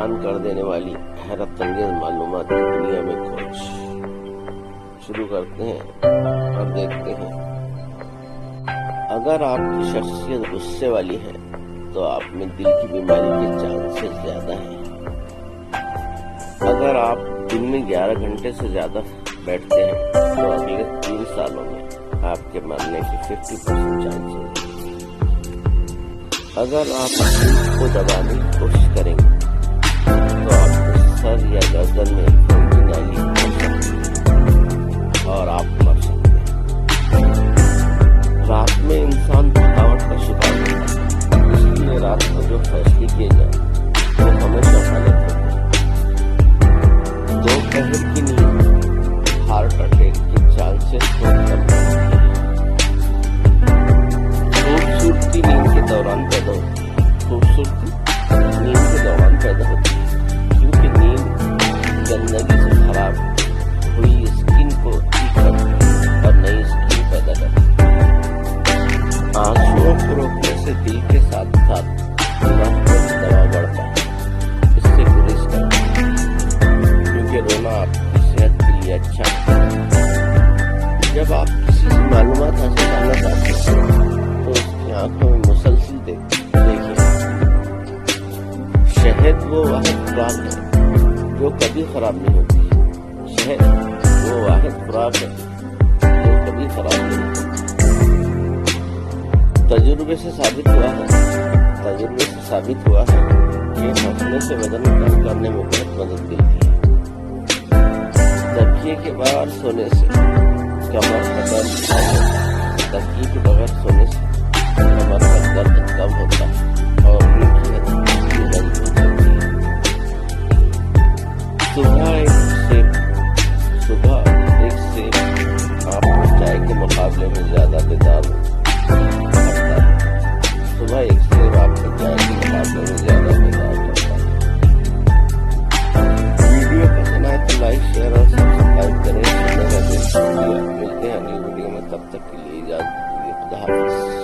حیران کر دینے والی حیرت انگیز معلومات کی دنیا میں کھوج شروع کرتے ہیں اور دیکھتے ہیں۔ اگر آپ کی شخصیت غصے والی ہے تو آپ میں دل کی بیماری کے چانسز زیادہ ہیں۔ اگر آپ دن میں 11 گھنٹے سے زیادہ بیٹھتے ہیں تو اگلے 3 سالوں میں آپ کے مرنے کے 50% چانسز ہیں۔ اگر آپ اپنے کو دبانے کی کوشش کریں گے تو آپ کے سر یا گردن میں خون کی نالی ہو سکتی ہے اور آپ مر سکتے ہیں۔ رات میں انسان تھکاوٹ کا شکار ہوتا ہے، اس لیے رات کو جو فیصلے کیے جائیں وہ ہمیشہ غلط ہوتے ہیں۔ دوپہر کی نیند ہارٹ اٹیک کے چانسز کو کم کرتی ہے۔ خوبصورتی نیند کے دوران پیدا ہوتی ہے، کیونکہ نیند گندگی سے خراب ہوئی اسکن کو ٹھیک کرتی ہے اور نئی اسکن پیدا کرتی ہے۔ آنسوؤں کو روکنے سے دل کے ساتھ ساتھ دماغ پر دباؤ بڑھتا ہے، اس سے گریز کرتا ہے کیونکہ رونا آپ کی صحت کے لیے اچھا ہے۔ جب آپ کسی سے معلومات حاصل کرنا چاہتے ہیں تو اس کی آنکھوں میں مسلسل دیکھیں۔ شہد وہ واحد خوراک ہے جو کبھی خراب نہیں ہوتی۔ شہد وہ واحد خوراک ہے جو کبھی خراب نہیں ہوتی۔ تجربے سے ثابت ہوا ہے کہ ہنسنے سے بدن کم کرنے میں بہت مدد ملتی ہے۔ تکیے کے بغیر سونے سے کمر کا درد کم ہوتا ہے اور نیند کی حد بند ہو جاتی ہے۔ صبح ایک سیب آپ کو چائے کے مقابلے میں زیادہ بیدار کرتا ہے۔ صبح ایک سیب آپ کو چائے کے مقابلے میں زیادہ بیدار کرتا ہے۔ ویڈیو پسند آئے تو لائک، شیئر اور سبسکرائب کریں۔ ملتے ہیں اگلی ویڈیو میں، تب تک کے لیے اجازت دیجیے۔ خدا حافظ۔